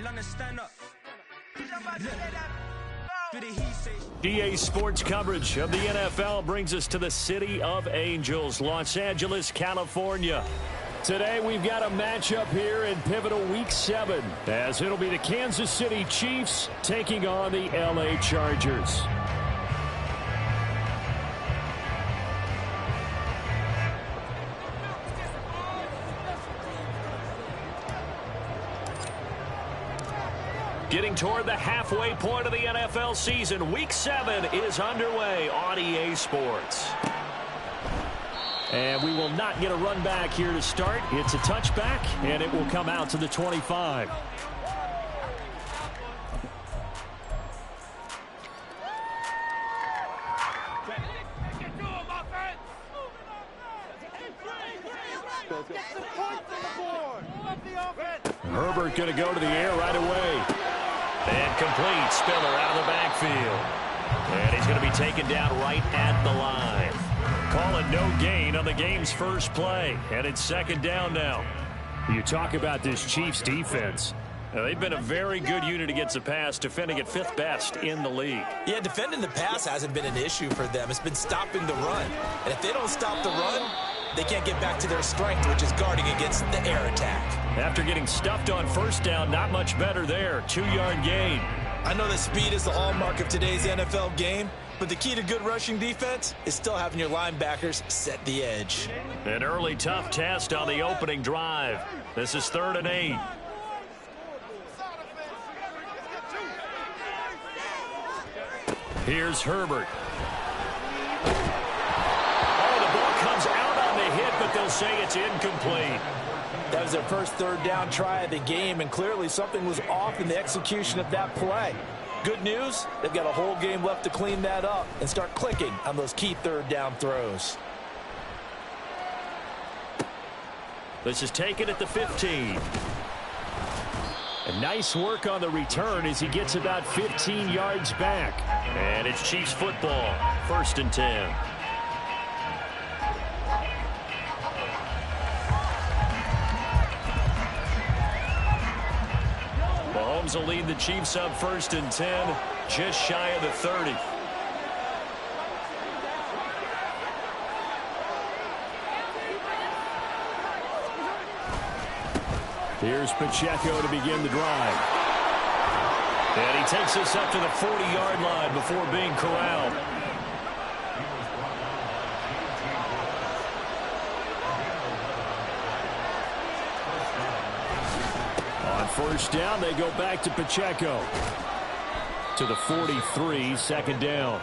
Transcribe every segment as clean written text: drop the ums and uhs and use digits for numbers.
London, stand up. EA Sports coverage of the NFL brings us to the City of Angels, Los Angeles, California. Today we've got a matchup here in pivotal Week 7, as it'll be the Kansas City Chiefs taking on the LA Chargers. Getting toward the halfway point of the NFL season, Week 7 is underway on EA Sports. And we will not get a run back here to start. It's a touchback, and it will come out to the 25. Herbert going to go to the air right away. And complete. Spiller out of the backfield. And he's going to be taken down right at the line. Call it no gain on the game's first play. And it's second down now. You talk about this Chiefs defense. They've been a very good unit against the pass, defending at 5th best in the league. Yeah, defending the pass hasn't been an issue for them. It's been stopping the run. And if they don't stop the run, they can't get back to their strength, which is guarding against the air attack. After getting stuffed on first down, not much better there. 2-yard gain. I know that speed is the hallmark of today's NFL game, but the key to good rushing defense is still having your linebackers set the edge. An early tough test on the opening drive. This is 3rd and 8. Here's Herbert. Oh, the ball comes out on the hit, but they'll say it's incomplete. That was their first 3rd down try of the game, and clearly something was off in the execution of that play. Good news, they've got a whole game left to clean that up and start clicking on those key 3rd down throws. This is taken at the 15. And nice work on the return as he gets about 15 yards back. And it's Chiefs football, 1st and 10. Mahomes will lead the Chiefs up 1st and 10, just shy of the 30. Here's Pacheco to begin the drive. And he takes us up to the 40-yard line before being corralled. On 1st down, they go back to Pacheco. To the 43, 2nd down.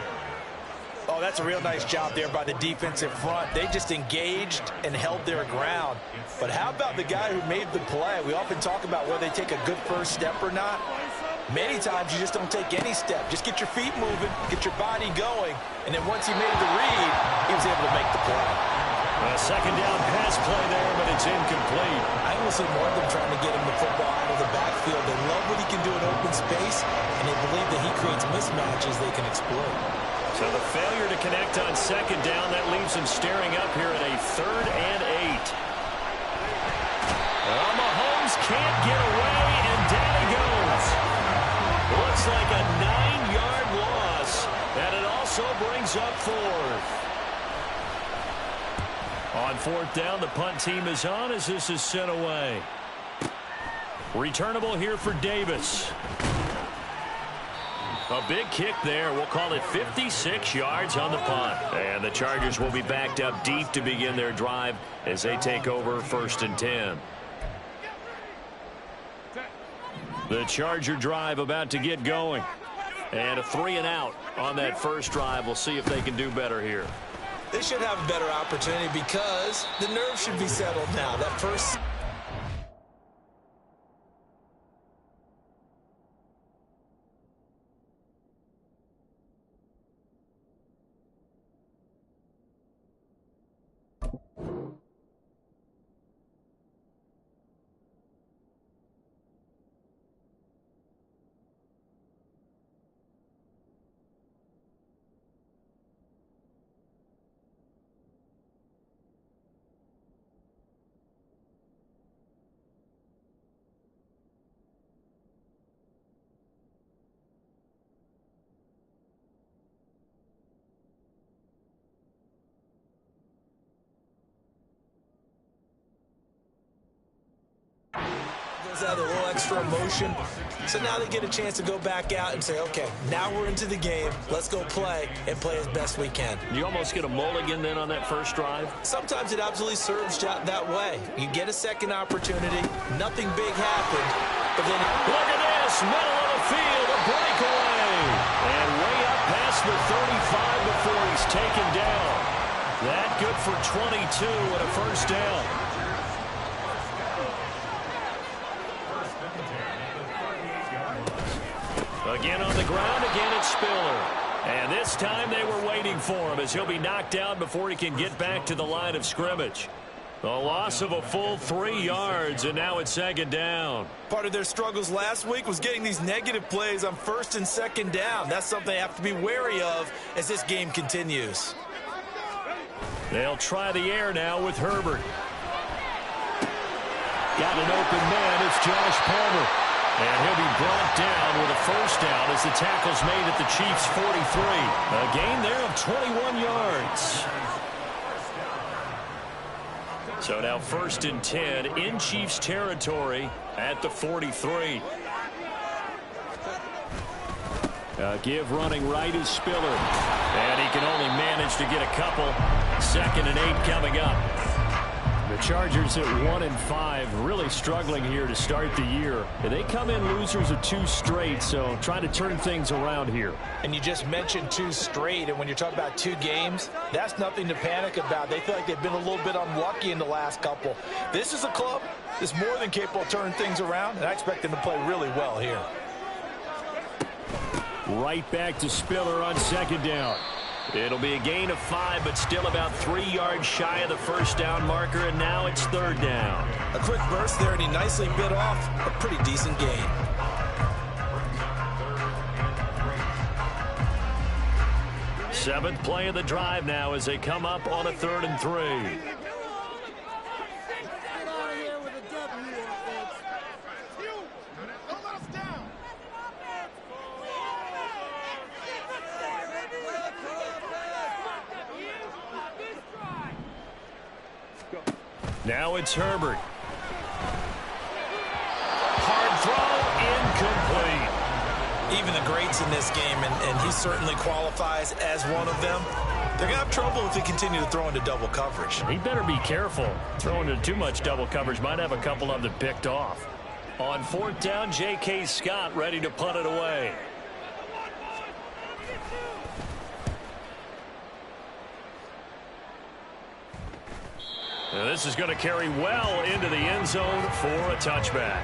Oh, that's a real nice job there by the defensive front. They just engaged and held their ground. But how about the guy who made the play? We often talk about whether they take a good first step or not. Many times you just don't take any step. Just get your feet moving, get your body going, and then once he made the read, he was able to make the play. A 2nd down pass play there, but it's incomplete. I almost see more of them trying to get him the football out of the backfield. They love what he can do in open space, and they believe that he creates mismatches they can exploit. So the failure to connect on 2nd down, that leaves him staring up here at a 3rd and 8. Well, Mahomes can't get away, and down he goes. Looks like a 9-yard loss, and it also brings up 4th. On 4th down, the punt team is on as this is sent away. Returnable here for Davis. A big kick there. We'll call it 56 yards on the punt. And the Chargers will be backed up deep to begin their drive as they take over 1st and 10. The Charger drive about to get going. And a 3-and-out on that first drive. We'll see if they can do better here. They should have a better opportunity because the nerves should be settled now. That first... crowd's out, a little extra emotion. So now they get a chance to go back out and say, okay, now we're into the game. Let's go play and play as best we can. You almost get a mulligan then on that first drive? Sometimes it absolutely serves that way. You get a second opportunity. Nothing big happened. But then look at this, middle of the field, a breakaway. And way up past the 35 before he's taken down. That good for 22 and a first down. Again on the ground, again it's Spiller. And this time they were waiting for him as he'll be knocked down before he can get back to the line of scrimmage. A loss of a full 3 yards, and now it's second down. Part of their struggles last week was getting these negative plays on first and second down. That's something they have to be wary of as this game continues. They'll try the air now with Herbert. Got an open man. It's Josh Palmer. And he'll be brought down with a first down as the tackle's made at the Chiefs' 43. A gain there of 21 yards. So now first and 10 in Chiefs territory at the 43. Give running right is Spiller. And he can only manage to get a couple. 2nd and 8 coming up. The Chargers at 1-5, really struggling here to start the year. They come in losers of 2 straight, so trying to turn things around here. And you just mentioned 2 straight, and when you're talking about 2 games, that's nothing to panic about. They feel like they've been a little bit unlucky in the last couple. This is a club that's more than capable of turning things around, and I expect them to play really well here. Right back to Spiller on second down. It'll be a gain of 5, but still about 3 yards shy of the first down marker, and now it's 3rd down. A quick burst there, and he nicely bit off a pretty decent gain. Seventh play of the drive now as they come up on a 3rd and 3. Now it's Herbert. Hard throw, incomplete. Even the greats in this game, and he certainly qualifies as one of them, they're going to have trouble if they continue to throw into double coverage. He better be careful. Throwing into too much double coverage might have a couple of them picked off. On 4th down, J.K. Scott ready to punt it away. Now this is going to carry well into the end zone for a touchback.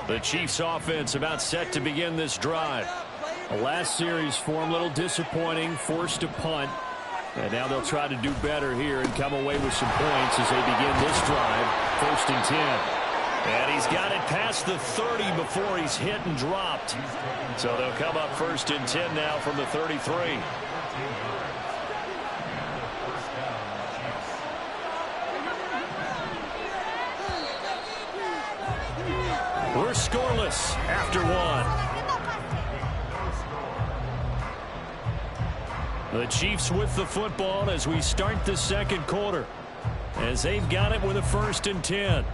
The Chiefs offense about set to begin this drive. The last series for them a little disappointing, forced to punt. And now they'll try to do better here and come away with some points as they begin this drive. 1st and 10. And he's got it past the 30 before he's hit and dropped. So they'll come up 1st and 10 now from the 33. We're scoreless after 1. The Chiefs with the football as we start the 2nd quarter, as they've got it with a 1st and 10.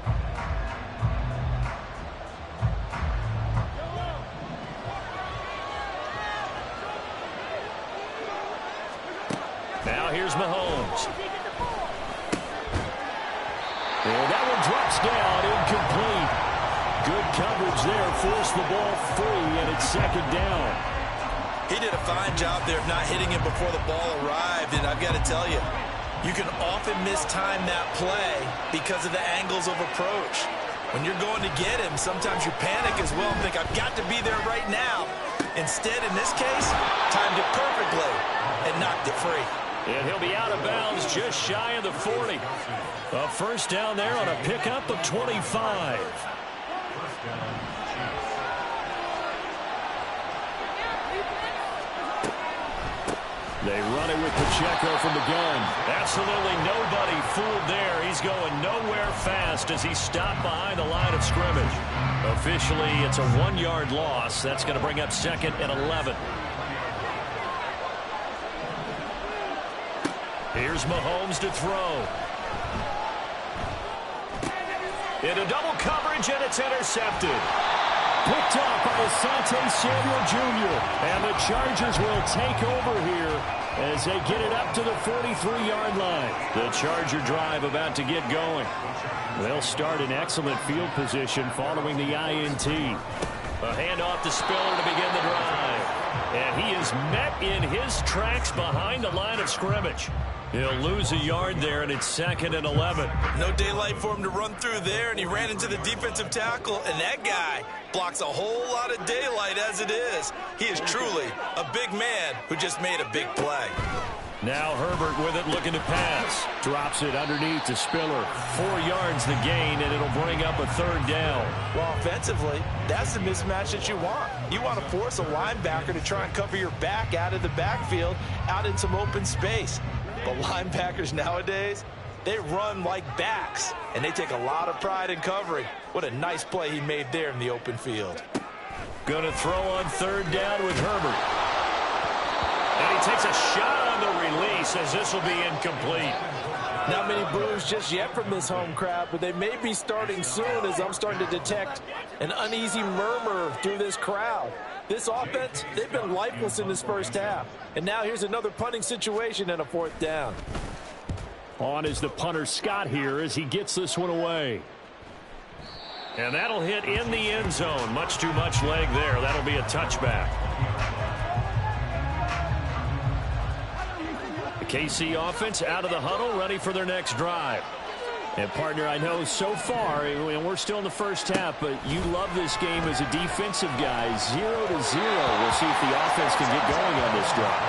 Now here's Mahomes. And that one drops down, incomplete. Good coverage there, forced the ball free, and it's 2nd down. He did a fine job there of not hitting him before the ball arrived, and I've got to tell you, you can often mistime that play because of the angles of approach. When you're going to get him, sometimes you panic as well and think, I've got to be there right now. Instead, in this case, timed it perfectly and knocked it free. And he'll be out of bounds just shy of the 40. A first down there on a pickup of 25. They run it with Pacheco from the gun. Absolutely nobody fooled there. He's going nowhere fast as he's stopped behind the line of scrimmage. Officially, it's a 1-yard loss. That's going to bring up 2nd and 11. Here's Mahomes to throw. Into double coverage, and it's intercepted. Picked off by Asante Samuel Jr. And the Chargers will take over here as they get it up to the 43-yard line. The Charger drive about to get going. They'll start in excellent field position following the INT. A handoff to Spiller to begin the drive. And he is met in his tracks behind the line of scrimmage. He'll lose a yard there, and it's 2nd and 11. No daylight for him to run through there, and he ran into the defensive tackle, and that guy blocks a whole lot of daylight as it is. He is truly a big man who just made a big play. Now Herbert with it, looking to pass. Drops it underneath to Spiller. 4 yards the gain, and it'll bring up a 3rd down. Well, offensively, that's the mismatch that you want. You want to force a linebacker to try and cover your back out of the backfield, out in some open space. But linebackers nowadays, they run like backs, and they take a lot of pride in covering. What a nice play he made there in the open field. Going to throw on 3rd down with Herbert. And he takes a shot on the release as this will be incomplete. Not many boos just yet from this home crowd, but they may be starting soon as I'm starting to detect an uneasy murmur through this crowd. This offense, they've been lifeless in this first half. And now here's another punting situation and a 4th down. On is the punter Scott here as he gets this one away. And that'll hit in the end zone. Much too much leg there. That'll be a touchback. The KC offense out of the huddle, ready for their next drive. And, partner, I know so far, and we're still in the first half, but you love this game as a defensive guy. 0-0. We'll see if the offense can get going on this drive.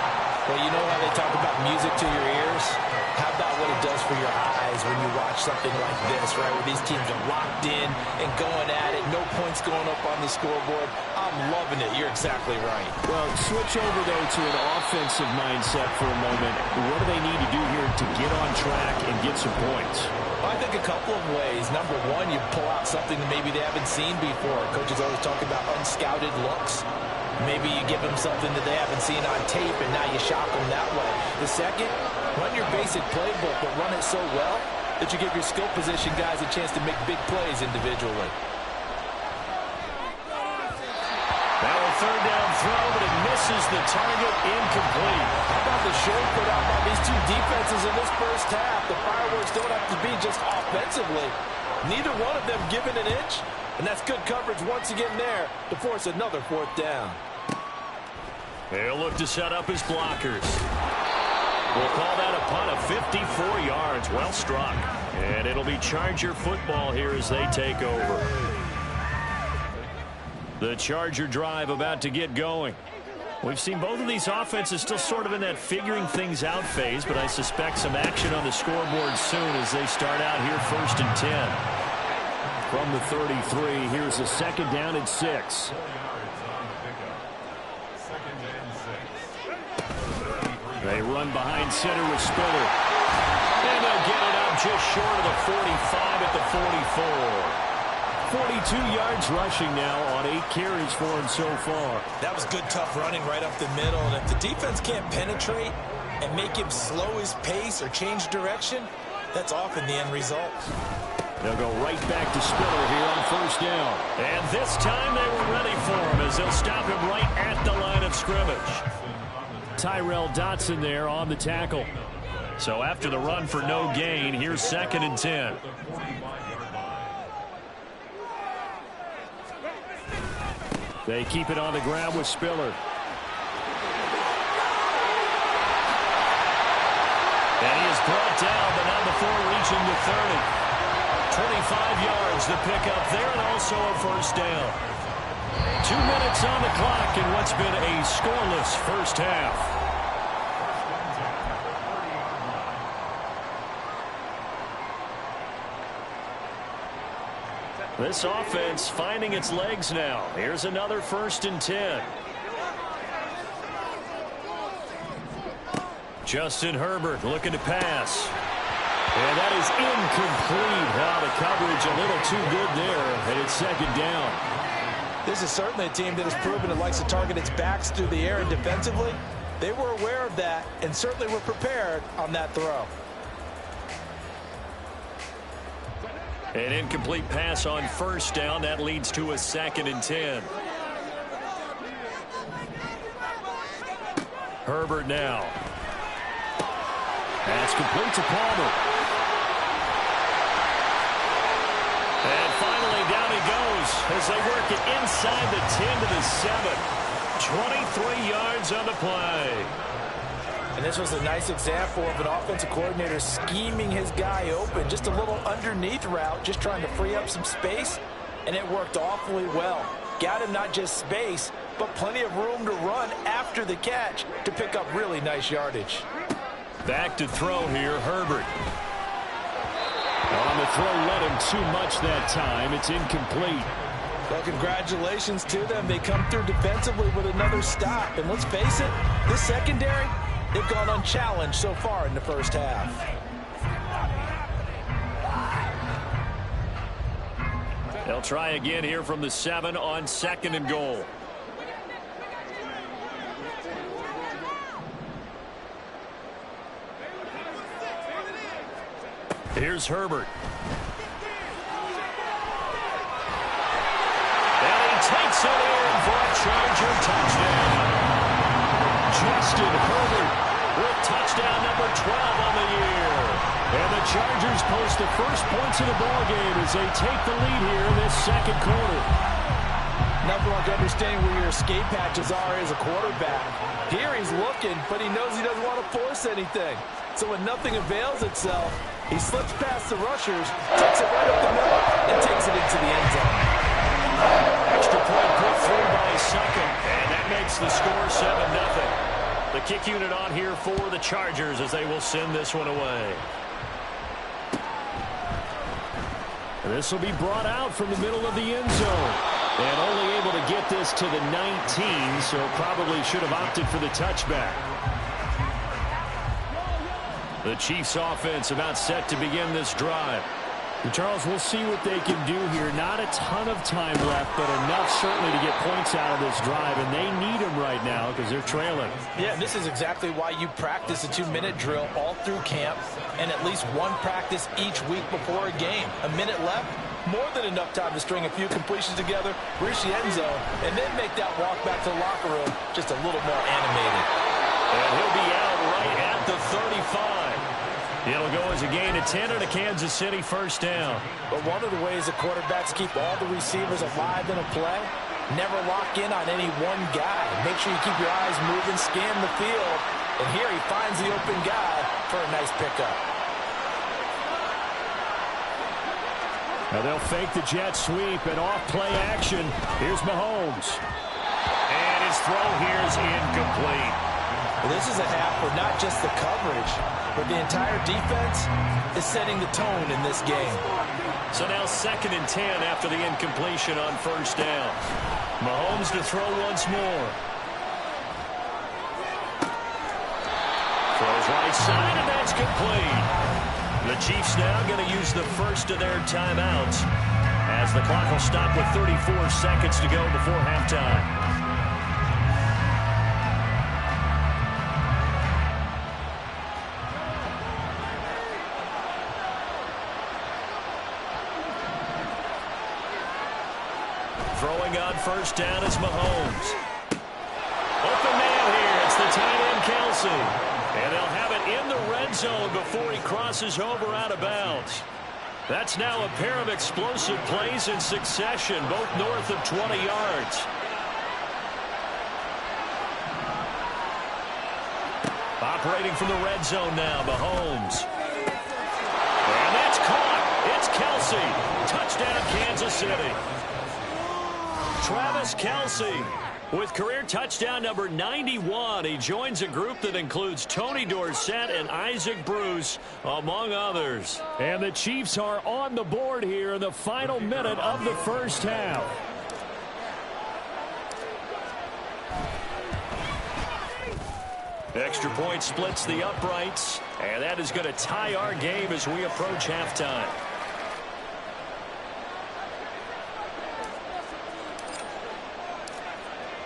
Well, you know how they talk about music to your ears? How about what it does for your eyes when you watch something like this, right, where these teams are locked in and going at it, no points going up on the scoreboard. I'm loving it. You're exactly right. Well, switch over, though, to an offensive mindset for a moment. What do they need to do here to get on track and get some points? I think a couple of ways. Number one, you pull out something that maybe they haven't seen before. Coaches always talk about unscouted looks. Maybe you give them something that they haven't seen on tape, and now you shock them that way. The second, run your basic playbook, but run it so well that you give your skill position guys a chance to make big plays individually. Now a 3rd down throw, but it misses the target, incomplete. How about the show put out by these two defenses in this first half? The fireworks don't have to be just offensively. Neither one of them given an inch, and that's good coverage once again there to force another 4th down. They'll look to set up his blockers. We'll call that a punt of 54 yards. Well struck. And it'll be Charger football here as they take over. The Charger drive about to get going. We've seen both of these offenses still sort of in that figuring things out phase, but I suspect some action on the scoreboard soon as they start out here 1st and 10. From the 33, here's a 2nd down and 6. They run behind center with Spiller. And they'll get it up just short of the 45 at the 44. 42 yards rushing now on 8 carries for him so far. That was good, tough running right up the middle. And if the defense can't penetrate and make him slow his pace or change direction, that's often the end result. They'll go right back to Spiller here on 1st down. And this time they were ready for him as they'll stop him right at the line of scrimmage. Tyrell Dotson there on the tackle. So after the run for no gain, here's 2nd and 10. They keep it on the ground with Spiller. And he is brought down, but not before reaching the 30. 25 yards the pickup there, and also a 1st down. 2 minutes on the clock in what's been a scoreless first half. This offense finding its legs now. Here's another 1st and 10. Justin Herbert looking to pass. And that is incomplete. Now the coverage a little too good there, and it's second down. This is certainly a team that has proven it likes to target its backs through the air and defensively. They were aware of that and certainly were prepared on that throw. An incomplete pass on first down. That leads to a 2nd and 10. Herbert now. Pass complete to Palmer. And finally down he goes as they work it inside the 10 to the 7. 23 yards on the play. And this was a nice example of an offensive coordinator scheming his guy open. Just a little underneath route, just trying to free up some space, and it worked awfully well. Got him not just space, but plenty of room to run after the catch to pick up really nice yardage. Back to throw here, Herbert. On the throw, led him too much that time. It's incomplete. Well, congratulations to them. They come through defensively with another stop. And let's face it, this secondary, they've gone unchallenged so far in the first half. They'll try again here from the 7 on 2nd and goal. Here's Herbert. And he takes it in for a Charger touchdown. Justin Herbert with touchdown number 12 on the year. And the Chargers post the first points of the ballgame as they take the lead here in this second quarter. Nothing like understanding where your escape hatches are as a quarterback. Here he's looking, but he knows he doesn't want to force anything. So when nothing avails itself, he slips past the rushers, takes it right up the middle, and takes it into the end zone. Extra point put through by second, and that makes the score 7-0. The kick unit on here for the Chargers as they will send this one away. And this will be brought out from the middle of the end zone. And only able to get this to the 19, so probably should have opted for the touchback. The Chiefs offense about set to begin this drive. And Charles, we'll see what they can do here. Not a ton of time left, but enough certainly to get points out of this drive, and they need them right now because they're trailing. Yeah, this is exactly why you practice a 2-minute drill all through camp and at least one practice each week before a game. A minute left, more than enough time to string a few completions together, reach the end zone, and then make that walk back to the locker room just a little more animated. And he'll be out right at the 35. It'll go as a gain of 10 and a Kansas City first down. But one of the ways the quarterbacks keep all the receivers alive in a play, never lock in on any one guy. Make sure you keep your eyes moving, scan the field, and here he finds the open guy for a nice pickup. Now they'll fake the jet sweep and off play action. Here's Mahomes. And his throw here is incomplete. Well, this is a half where not just the coverage, but the entire defense is setting the tone in this game. So now 2nd and 10 after the incompletion on first down. Mahomes to throw once more. Throws right side, and that's complete. The Chiefs now going to use the first of their timeouts as the clock will stop with 34 seconds to go before halftime. Throwing on first down is Mahomes. Open man here. It's the tight end, Kelce. And they'll have it in the red zone before he crosses over out of bounds. That's now a pair of explosive plays in succession, both north of 20 yards. Operating from the red zone now, Mahomes. And that's caught. It's Kelce. Touchdown, Kansas City. Travis Kelce with career touchdown number 91. He joins a group that includes Tony Dorsett and Isaac Bruce, among others. And the Chiefs are on the board here in the final minute of the first half. Extra point splits the uprights, and that is going to tie our game as we approach halftime.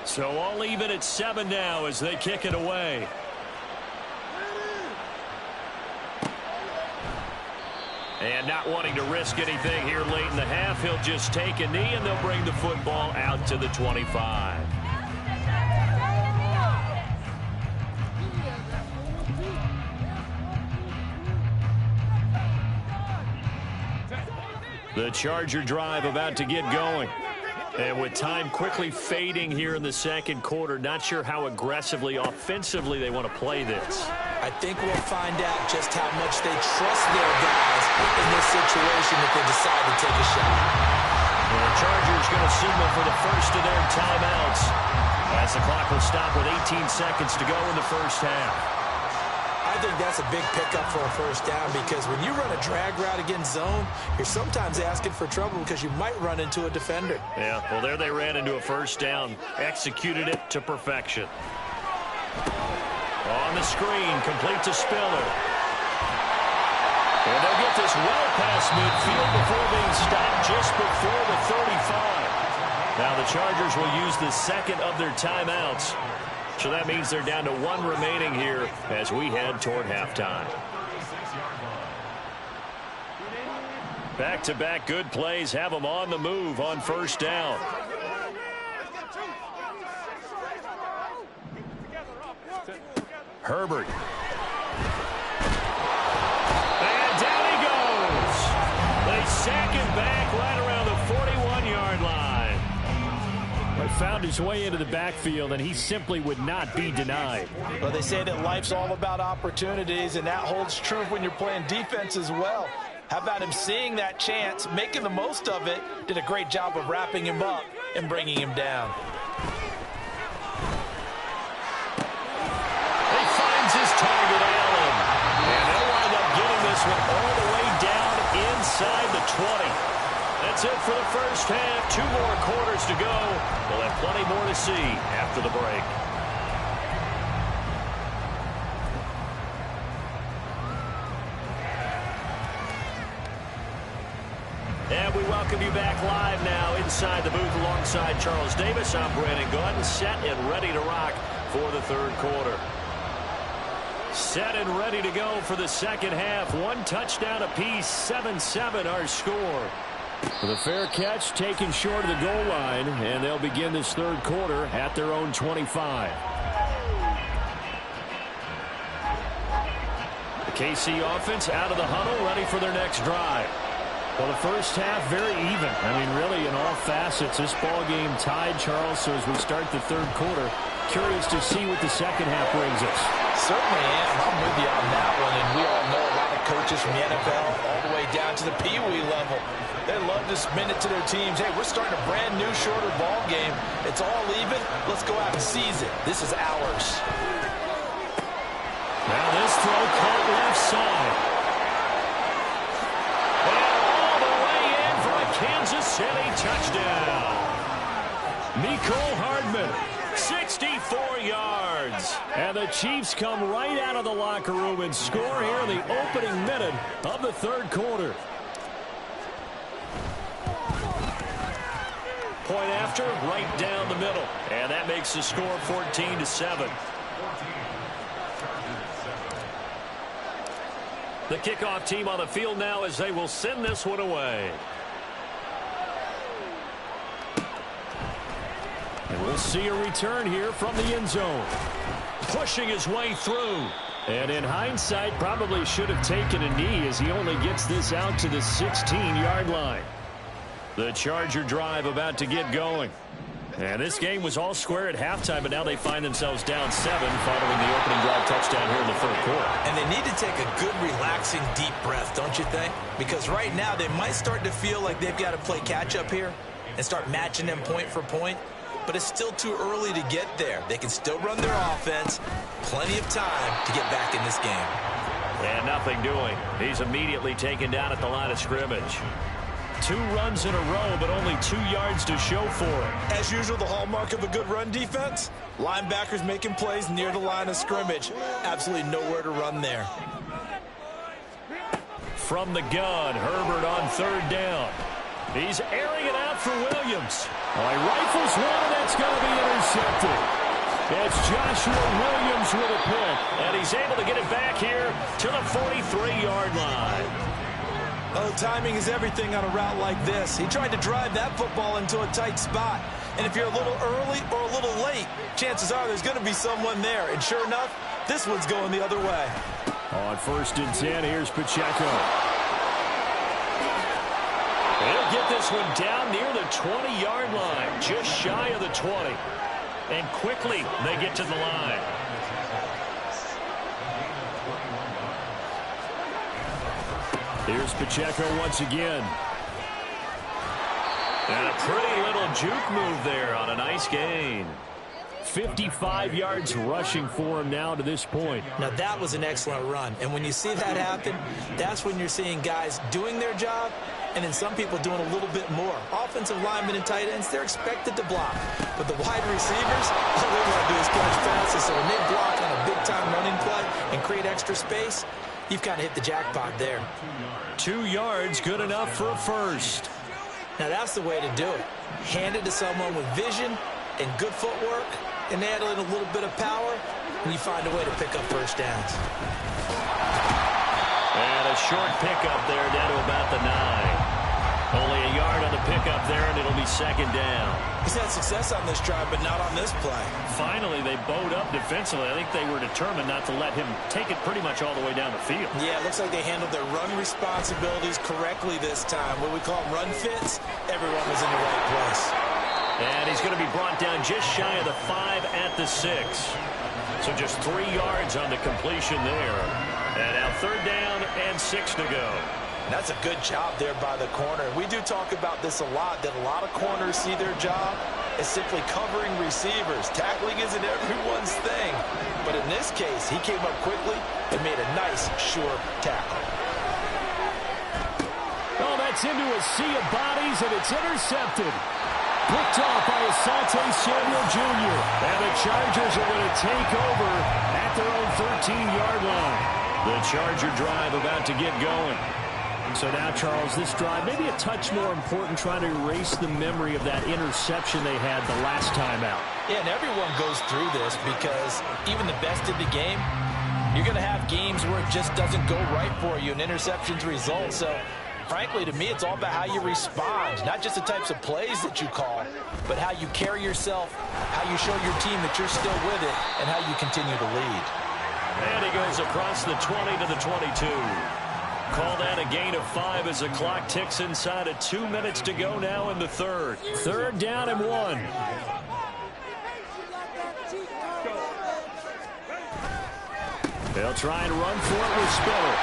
So all even at 7 now as they kick it away. And not wanting to risk anything here late in the half, he'll just take a knee and they'll bring the football out to the 25. The Charger drive about to get going. And with time quickly fading here in the second quarter, not sure how aggressively, offensively they want to play this. I think we'll find out just how much they trust their guys in this situation if they decide to take a shot. And the Chargers going to signal for the first of their timeouts as the clock will stop with 18 seconds to go in the first half. I think that's a big pickup for a first down because when you run a drag route against zone, you're sometimes asking for trouble because you might run into a defender. Yeah, well, there they ran into a first down, executed it to perfection. On the screen, complete to Spiller. And they'll get this well past midfield before being stopped just before the 35. Now the Chargers will use the second of their timeouts. So that means they're down to 1 remaining here as we head toward halftime. Back-to-back good plays have them on the move on first down. Herbert. And down he goes. They sack him back right around the 41-yard line. But found his way into the backfield, and he simply would not be denied. Well, they say that life's all about opportunities, and that holds true when you're playing defense as well. How about him seeing that chance, making the most of it, did a great job of wrapping him up and bringing him down. He finds his target, Allen. And they'll wind up getting this one all the way down inside the 20. That's it for the first half. 2 more quarters to go. We'll have plenty more to see after the break. And we welcome you back live now inside the booth alongside Charles Davis. I'm Brandon Gaudin, set and ready to rock for the third quarter. Set and ready to go for the second half. 1 touchdown apiece, 7-7 our score. With a fair catch taken short of the goal line, and they'll begin this third quarter at their own 25. The KC offense out of the huddle, ready for their next drive. Well, the first half very even. I mean, really, in all facets, this ball game tied, Charles. So as we start the third quarter, curious to see what the second half brings us. Certainly am. I'm with you on that one, and we all know a lot of coaches from the NFL all the way down to the Pee-wee level. They love to spin it to their teams. Hey, we're starting a brand new, shorter ball game. It's all even. Let's go out and seize it. This is ours. Now this throw caught left side. And all the way in for a Kansas City touchdown. Mecole Hardman, 64 yards. And the Chiefs come right out of the locker room and score here in the opening minute of the third quarter. Point after, right down the middle. And that makes the score 14-7. The kickoff team on the field now as they will send this one away. And we'll see a return here from the end zone. Pushing his way through. And in hindsight, probably should have taken a knee as he only gets this out to the 16-yard line. The Charger drive about to get going. And this game was all square at halftime, but now they find themselves down 7 following the opening drive touchdown here in the third quarter. And they need to take a good, relaxing, deep breath, don't you think? Because right now they might start to feel like they've got to play catch-up here and start matching them point for point. But it's still too early to get there. They can still run their offense. Plenty of time to get back in this game. And nothing doing. He's immediately taken down at the line of scrimmage. 2 runs in a row, but only 2 yards to show for it. As usual, the hallmark of a good run defense, linebackers making plays near the line of scrimmage. Absolutely nowhere to run there. From the gun, Herbert on 3rd down. He's airing it out for Williams. Well, he rifles one, and that's going to be intercepted. It's Joshua Williams with a pick, and he's able to get it back here to the 43-yard line. Oh, timing is everything on a route like this. He tried to drive that football into a tight spot. And if you're a little early or a little late, chances are there's going to be someone there. And sure enough, this one's going the other way. On 1st and 10, here's Pacheco. He'll get this one down near the 20-yard line, just shy of the 20. And quickly, they get to the line. Here's Pacheco once again. And a pretty little juke move there on a nice gain. 55 yards rushing for him now to this point. Now, that was an excellent run. And when you see that happen, that's when you're seeing guys doing their job and then some people doing a little bit more. Offensive linemen and tight ends, they're expected to block. But the wide receivers, all they want to do is catch passes. So when they block on a big-time running play and create extra space, you've kind of hit the jackpot there. 2 yards, good enough for a first. Now, that's the way to do it. Hand it to someone with vision and good footwork, and add in a little bit of power, and you find a way to pick up first downs. And a short pickup there down to about the 9. Only a yard on the pickup there, and it'll be 2nd down. He's had success on this drive, but not on this play. Finally, they bowed up defensively. I think they were determined not to let him take it pretty much all the way down the field. Yeah, it looks like they handled their run responsibilities correctly this time. What we call them run fits, everyone was in the right place. And he's going to be brought down just shy of the 5 at the 6. So just 3 yards on the completion there. And now 3rd down and 6 to go. That's a good job there by the corner. We do talk about this a lot, that a lot of corners see their job as simply covering receivers. Tackling isn't everyone's thing. But in this case, he came up quickly and made a nice, sure tackle. Oh, that's into a sea of bodies, and it's intercepted. Picked off by Asante Samuel Jr. And the Chargers are going to take over at their own 13-yard line. The Charger drive about to get going. So now, Charles, this drive maybe a touch more important, trying to erase the memory of that interception they had the last time out. Yeah, and everyone goes through this because even the best in the game, you're going to have games where it just doesn't go right for you and interceptions result. So, frankly, to me, it's all about how you respond, not just the types of plays that you call, but how you carry yourself, how you show your team that you're still with it, and how you continue to lead. And he goes across the 20 to the 22. Call that a gain of 5 as the clock ticks inside of 2 minutes to go now in the 3rd. 3rd down and 1. They'll try and run for it with Spiller.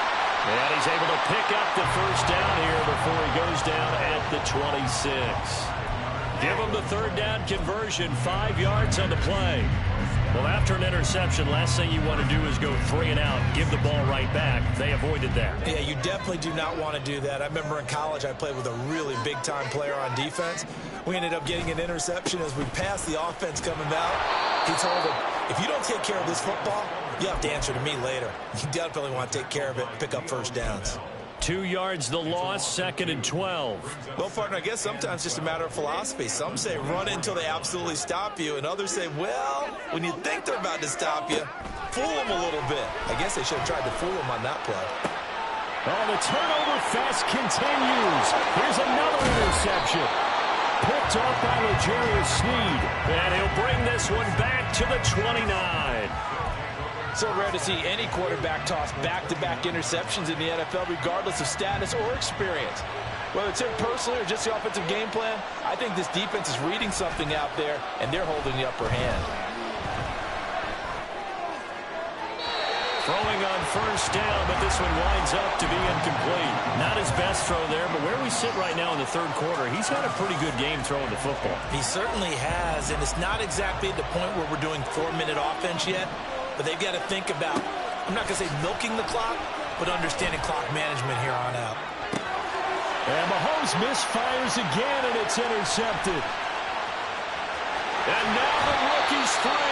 And he's able to pick up the first down here before he goes down at the 26. Give him the 3rd down conversion, 5 yards on the play. Well, after an interception, last thing you want to do is go 3 and out, give the ball right back. They avoided that. Yeah, you definitely do not want to do that. I remember in college I played with a really big-time player on defense. We ended up getting an interception as we passed the offense coming out. He told him, if you don't take care of this football, you have to answer to me later. You definitely want to take care of it and pick up first downs. 2 yards the loss, 2nd and 12. Well, partner, I guess sometimes it's just a matter of philosophy. Some say run until they absolutely stop you, and others say, well, when you think they're about to stop you, fool them a little bit. I guess they should have tried to fool them on that play. Oh, the turnover fest continues. Here's another interception. Picked off by L'Jarius Sneed. And he'll bring this one back to the 29. So rare to see any quarterback toss back-to-back interceptions in the NFL, regardless of status or experience. Whether it's him personally or just the offensive game plan, I think this defense is reading something out there, and they're holding the upper hand. Throwing on first down, but this one winds up to be incomplete. Not his best throw there, but where we sit right now in the 3rd quarter, he's had a pretty good game throwing the football. He certainly has, and it's not exactly at the point where we're doing 4-minute offense yet. But they've got to think about, I'm not going to say milking the clock, but understanding clock management here on out. And Mahomes misfires again, and it's intercepted. And now the rookie's free.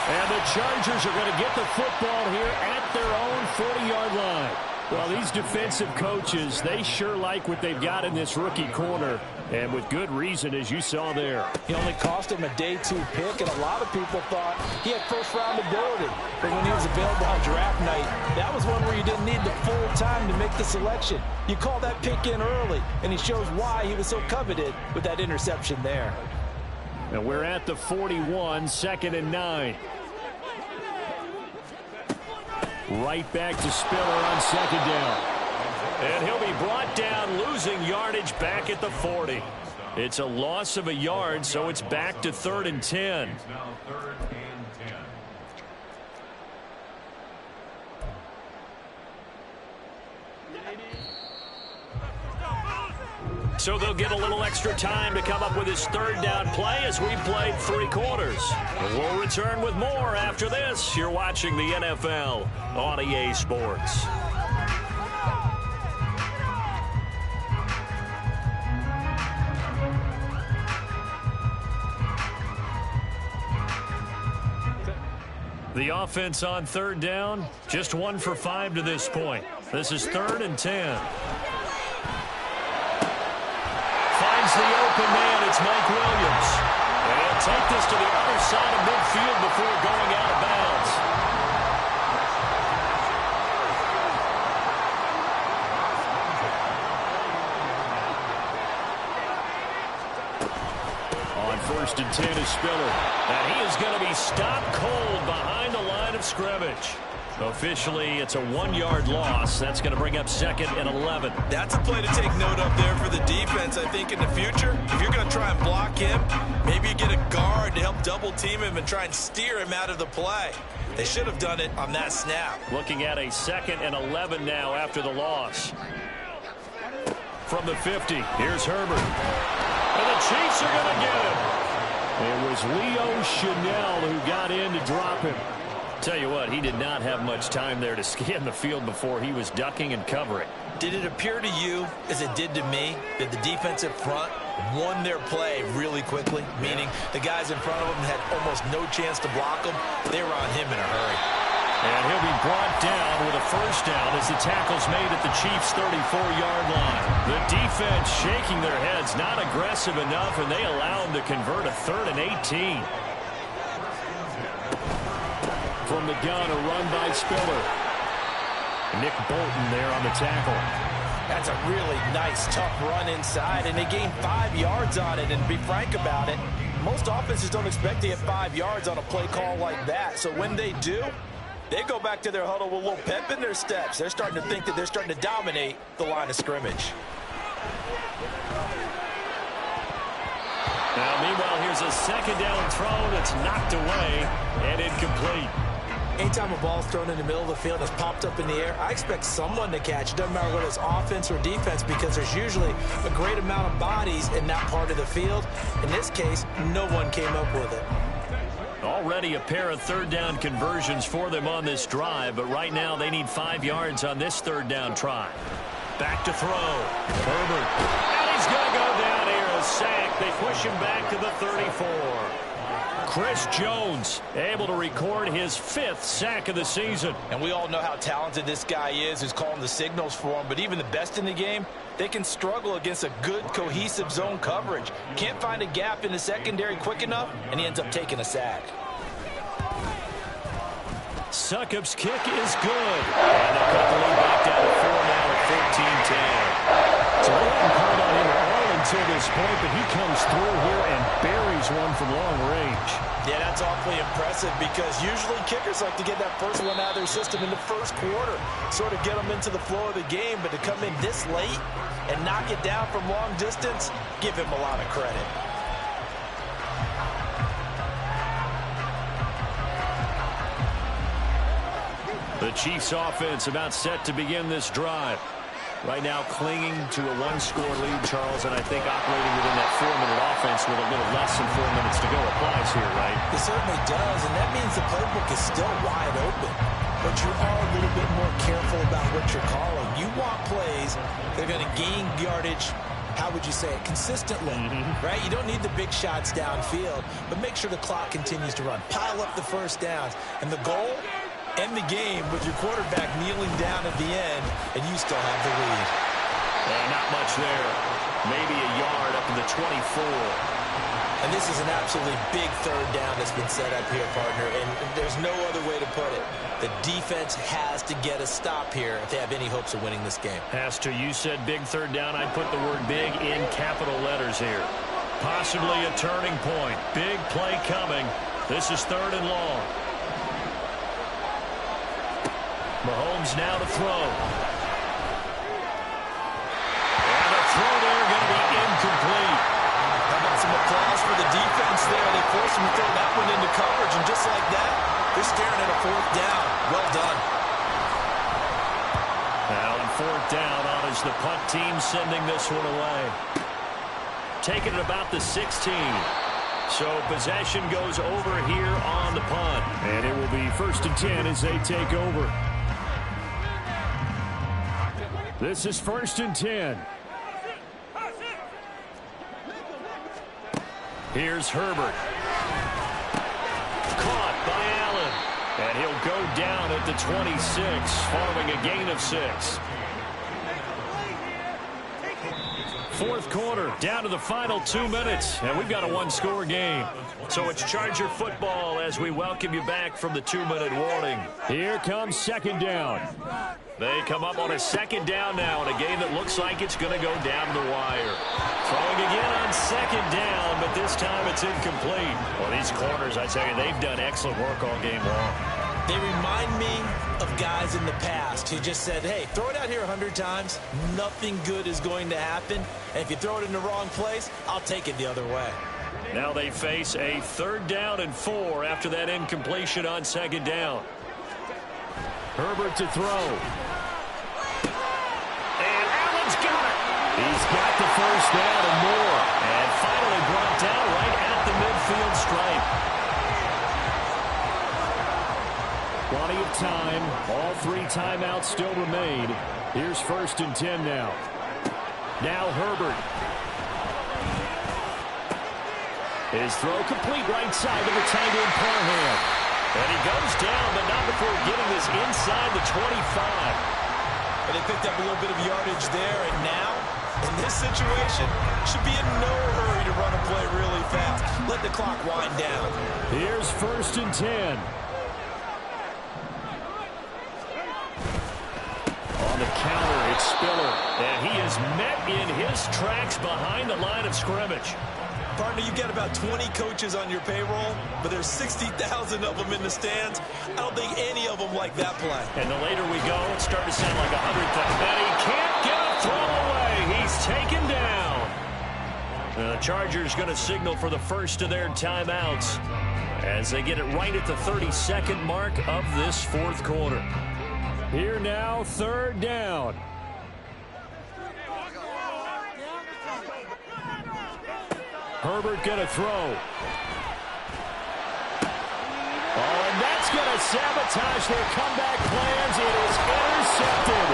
And the Chargers are going to get the football here at their own 40-yard line. Well, these defensive coaches, they sure like what they've got in this rookie corner, and with good reason, as you saw there. He only cost him a day 2 pick, and a lot of people thought he had first-round ability. But when he was available on draft night, that was one where you didn't need the full time to make the selection. You call that pick in early, and he shows why he was so coveted with that interception there. And we're at the 41, 2nd and 9. Right back to Spiller on 2nd down. And he'll be brought down, losing yardage back at the 40. It's a loss of a yard, so it's back to 3rd and 10. So they'll get a little extra time to come up with his 3rd down play as we played 3 quarters. We'll return with more after this. You're watching the NFL on EA Sports. The offense on 3rd down, just 1 for 5 to this point. This is 3rd and 10. Finds the open man. It's Mike Williams. And he'll take this to the other side of midfield before going out of bounds. On 1st and 10 is Spiller. And he is going to be stopped cold behind the line of scrimmage. Officially, it's a 1-yard loss. That's going to bring up 2nd and 11. That's a play to take note of there for the defense. I think in the future, if you're going to try and block him, maybe you get a guard to help double-team him and try and steer him out of the play. They should have done it on that snap. Looking at a 2nd and 11 now after the loss. From the 50, here's Herbert. And the Chiefs are going to get him. It was Leo Chanel who got in to drop him. Tell you what, he did not have much time there to scan the field before he was ducking and covering. Did it appear to you, as it did to me, that the defensive front won their play really quickly? Meaning the guys in front of them had almost no chance to block him. They were on him in a hurry. And he'll be brought down with a 1st down as the tackle's made at the Chiefs' 34-yard line. The defense shaking their heads, not aggressive enough, and they allow him to convert a 3rd and 18. From the gun, a run by Spiller. Nick Bolton there on the tackle. That's a really nice, tough run inside, and they gained 5 yards on it. And to be frank about it, most offenses don't expect to get 5 yards on a play call like that. So when they do, they go back to their huddle with a little pep in their steps. They're starting to think that they're starting to dominate the line of scrimmage. Now, meanwhile, here's a 2nd down throw that's knocked away and incomplete. Anytime a ball's thrown in the middle of the field, it's popped up in the air, I expect someone to catch it. Doesn't matter whether it's offense or defense, because there's usually a great amount of bodies in that part of the field. In this case, no one came up with it. Already a pair of 3rd down conversions for them on this drive, but right now they need 5 yards on this 3rd down try. Back to throw. Herbert. And he's going to go down here. A sack. They push him back to the 34. Chris Jones able to record his 5th sack of the season. And we all know how talented this guy is who's calling the signals for him. But even the best in the game, they can struggle against a good, cohesive zone coverage. Can't find a gap in the secondary quick enough, and he ends up taking a sack. Succop's kick is good. And they'll cut the lead back down to 4 now at 14-10. So they haven't called on him all until this point, but he comes through here and buries one from long range. Yeah, that's awfully impressive, because usually kickers like to get that first one out of their system in the first quarter, sort of get them into the flow of the game. But to come in this late and knock it down from long distance, give him a lot of credit. The Chiefs offense about set to begin this drive. Right now clinging to a one-score lead, Charles, and I think operating within that 4-minute offense with a little less than 4 minutes to go applies here, right? It certainly does, and that means the playbook is still wide open. But you are a little bit more careful about what you're calling. You want plays that are going to gain yardage, how would you say it, consistently, right? You don't need the big shots downfield, but make sure the clock continues to run. Pile up the first downs. And the goal, end the game with your quarterback kneeling down at the end, and you still have the lead. Not much there. Maybe a yard up to the 24. And this is an absolutely big third down that's been set up here, partner, and there's no other way to put it. The defense has to get a stop here if they have any hopes of winning this game. Has to. You said big third down. I'd put the word big in capital letters here. Possibly a turning point. Big play coming. This is 3rd and long. Mahomes now to throw. And the throw there going to be incomplete. How about some applause for the defense there? They forced him to throw that one into coverage, and just like that, they're staring at a 4th down. Well done. Now on 4th down, on is the punt team sending this one away. Taking it about the 16. So possession goes over here on the punt. And it will be 1st and 10 as they take over. This is 1st and 10. Here's Herbert. Caught by Allen. And he'll go down at the 26, following a gain of 6. 4th quarter, down to the final 2 minutes, and we've got a one-score game. So it's Charger football as we welcome you back from the 2-minute warning. Here comes 2nd down. They come up on a 2nd down now in a game that looks like it's going to go down the wire. Throwing again on 2nd down, but this time it's incomplete. Well, these corners, I tell you, they've done excellent work all game long. They remind me of guys in the past who just said, hey, throw it out here 100 times. Nothing good is going to happen. And if you throw it in the wrong place, I'll take it the other way. Now they face a 3rd down and 4 after that incompletion on 2nd down. Herbert to throw. And Allen's got it. He's got the 1st down and more. And finally brought down right at the midfield stripe. Plenty of time. All 3 timeouts still remain. Here's 1st and 10 now. Now Herbert. His throw complete right side of the tight end Parham. And he goes down, but not before getting this inside the 25. But they picked up a little bit of yardage there, and now, in this situation, should be in no hurry to run a play really fast. Let the clock wind down. Here's 1st and 10. On the counter, it's Spiller. And he is met in his tracks behind the line of scrimmage. Partner, you've got about 20 coaches on your payroll, but there's 60,000 of them in the stands. I don't think any of them like that play. And the later we go, it's starting to sound like 100,000. And he can't get a throw away. He's taken down. The Chargers going to signal for the first of their timeouts as they get it right at the 32nd mark of this 4th quarter. Here now, 3rd down. Herbert going to throw. Oh, and that's going to sabotage their comeback plans. It is intercepted.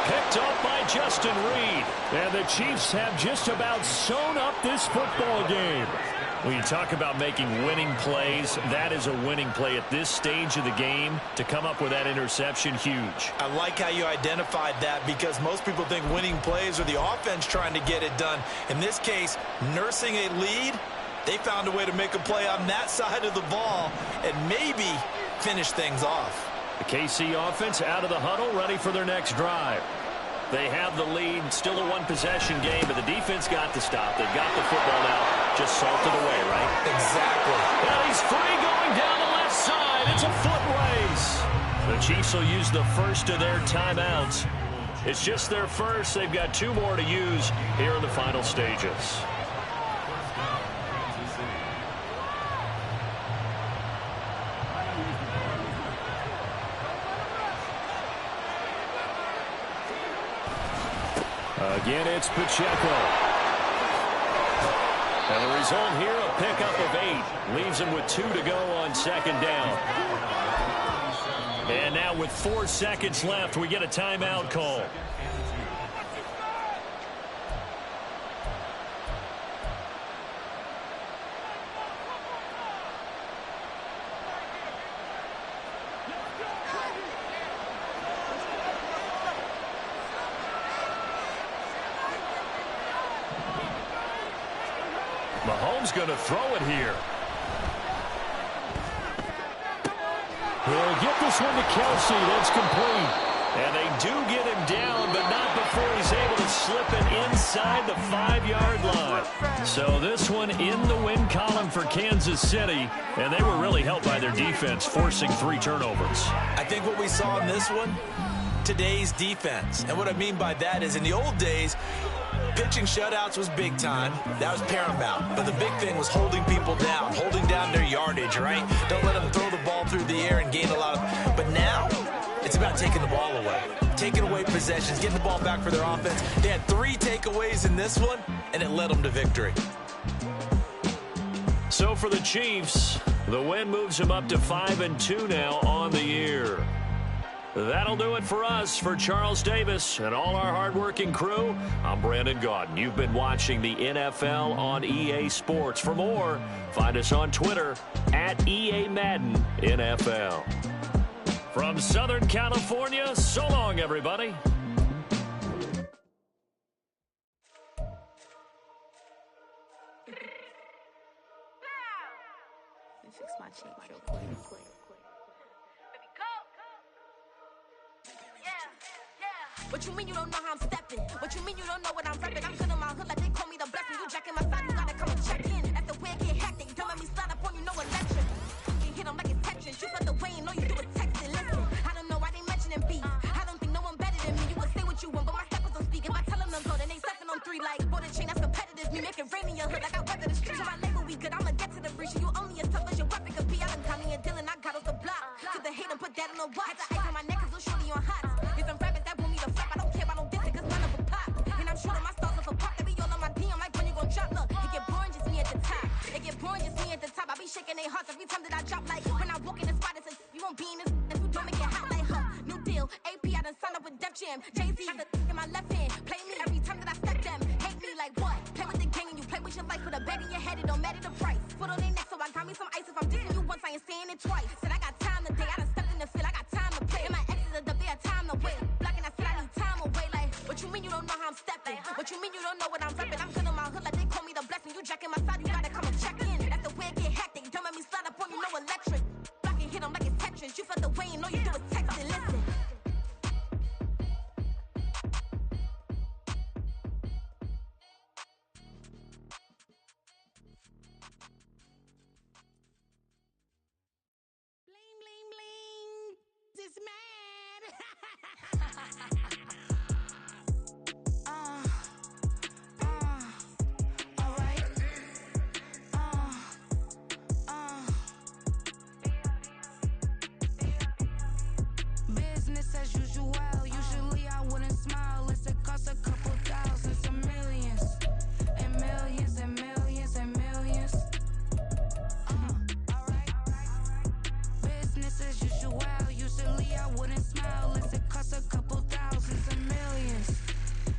Picked up by Justin Reed. And the Chiefs have just about sewn up this football game. When you talk about making winning plays, that is a winning play at this stage of the game. To come up with that interception, huge. I like how you identified that, because most people think winning plays are the offense trying to get it done. In this case, nursing a lead, they found a way to make a play on that side of the ball and maybe finish things off. The KC offense out of the huddle, ready for their next drive. They have the lead, still a one-possession game, but the defense got to stop. They've got the football now, just salted away, right? Exactly. And he's free going down the left side. It's a foot race. The Chiefs will use the first of their timeouts. It's just their first. They've got 2 more to use here in the final stages. Again, it's Pacheco. And the result here, a pickup of 8. Leaves him with 2 to go on second down. And now with 4 seconds left, we get a timeout call. Mahomes going to throw it here. He'll get this one to Kelsey. That's complete. And they do get him down, but not before he's able to slip it inside the 5-yard line. So this one in the win column for Kansas City, and they were really helped by their defense, forcing 3 turnovers. I think what we saw in this one, today's defense. And what I mean by that is in the old days, pitching shutouts was big time. That was paramount. But the big thing was holding people down, holding down their yardage, right? Don't let them throw the ball through the air and gain a lot of... But now, it's about taking the ball away. Taking away possessions, getting the ball back for their offense. They had 3 takeaways in this one, and it led them to victory. So for the Chiefs, the win moves them up to 5-2 now on the year. That'll do it for us. For Charles Davis and all our hardworking crew, I'm Brandon Gaudin. You've been watching the NFL on EA Sports. For more, find us on Twitter at EA Madden NFL. From Southern California, so long, everybody. Fix my cheek real quick. What you mean you don't know how I'm stepping? What you mean you don't know what I'm repping? I'm good in my hood like they call me the blessing. You jacking my side, you gotta come and check in. At the way I get hectic, don't let me slide up on you, no electric. You hit them like it's Tetris. You felt the way and all you do is text it. Listen, I don't know why they mentioning beef. I don't think no one better than me. You would say what you want, but my steppers don't speak. If I tell them to go, then they stepping on 3 like border chain. That's competitive. Me making rain in your hood like I weather the streets. So my label we good. I'ma get to the breach. You only as tough as your weapon could be. I done Tommy and Dylan, I got off the block. To the hate and put that on the watch. Had the ice on my neck, cause little shorty on hot. If I'm rapping, that want me to flap. I don't care about no diss, cause none of them pop. And I'm shooting my stars off a pop. They be all on my DM like when you gon' drop. Look, it get boring, just me at the top. It get boring, just me at the top. I be shaking their hearts every time that I drop. Like when I walk in the spot, it says you won't be in this if you don't make it hot like her. New deal, AP, I done signed up with Def Jam. Jay-Z has the in my left hand. Play me every time that I step them. Hate me like what? Play with the gang and you play with your life. Put a bet in your head, it don't matter the price. Foot on their neck, so I got me some ice. If I'm dissing you once, I ain't saying it twice. Said I got time today, I done stepped in the field, I got time to play. And my exes are up there, time to wait. Blocking, I said I need time away. Like, what you mean you don't know how I'm stepping? What you mean you don't know what I'm repping? I'm good in my hood like they call me the blessing. You jacking my side, you gotta come and check in. That's the way I get hectic. Don't let me slide up on you, no electric. Blocking, hit them like it's Tetris. You felt the way and all you do is text it. Listen. Bling, bling, bling. This man. Alright. Business as usual. Usually I wouldn't smile. It's it costs a couple thousands and millions. And millions and millions and millions. Alright. Business as usual. Usually I wouldn't smile. It's it costs a couple thousands and millions.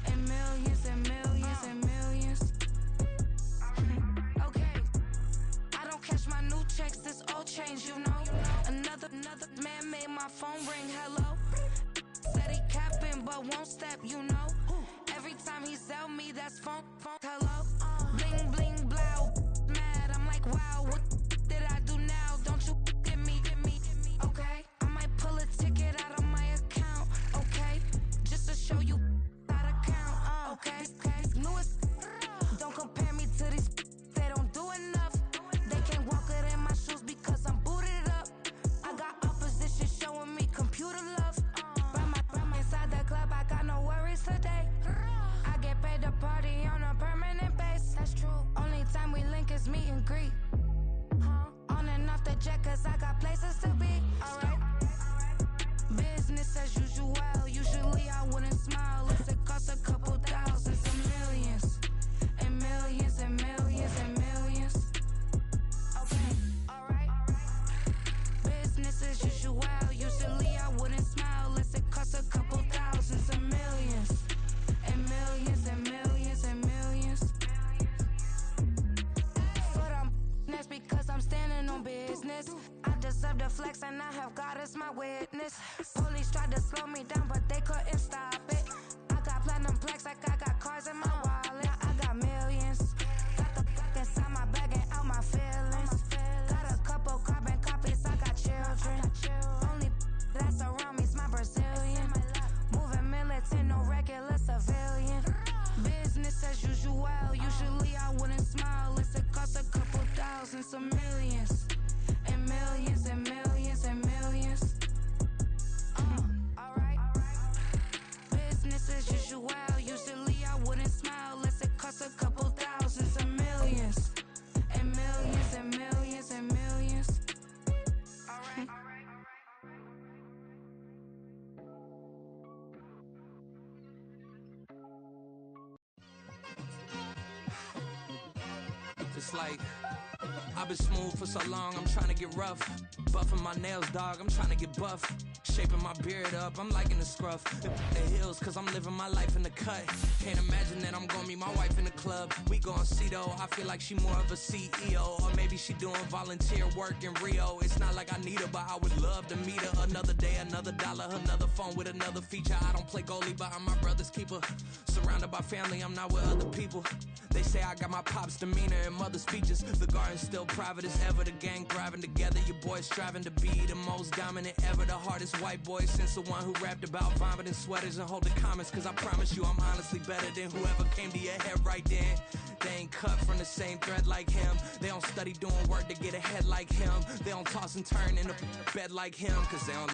And millions and millions and millions. Okay. I don't catch my new checks, this old change, you know. Another man made my phone ring, hello. Said he capping but won't step, you know. Every time he sell me, that's phone, hello. Bling, bling, blow, mad, I'm like, wow, what did I do now? Don't you get me, okay? I might pull a ticket out of my account, okay? Just to show you how to count, okay? Newest, don't compare me to these, they don't do enough. They can't walk it in my shoes because I'm booted up. I got opposition showing me computer love. Inside the club, I got no worries today. I get paid to party on a permanent business. I deserve the flex and I have God as my witness. Police tried to slow me down, but they couldn't stop it. I got platinum plaques like I got cars in my wallet. Now I got millions. Got the fuck inside my bag and out my feelings. Got a couple carbon copies, I got children. Only that's around me's my Brazilian. Moving militant, no regular civilian. Business as usual, usually I wouldn't smile. It's a cost a couple thousands of millions. And millions and millions and millions. Alright. Business as usual, usually I wouldn't smile. Unless it costs a couple thousands of millions. And millions and millions and millions. Alright. It's like I've been smooth for so long, I'm trying to get rough. Buffing my nails, dog, I'm trying to get buff. Shaping my beard up, I'm liking the scruff. The hills, cause I'm living my life in the cut. Can't imagine that I'm gonna meet my wife in the club. We gon' see though, I feel like she more of a CEO. Or maybe she doing volunteer work in Rio. It's not like I need her, but I would love to meet her. Another day, another dollar, another phone with another feature. I don't play goalie, but I'm my brother's keeper. Surrounded by family, I'm not with other people. They say I got my pop's demeanor and mother's features. The garden's still private as ever. The gang thriving together. Your boys striving to be the most dominant ever. The hardest white boy since the one who rapped about vomiting sweaters and holding comments. Cause I promise you I'm honestly better than whoever came to your head right then. They ain't cut from the same thread like him. They don't study doing work to get ahead like him. They don't toss and turn in the bed like him. Cause they don't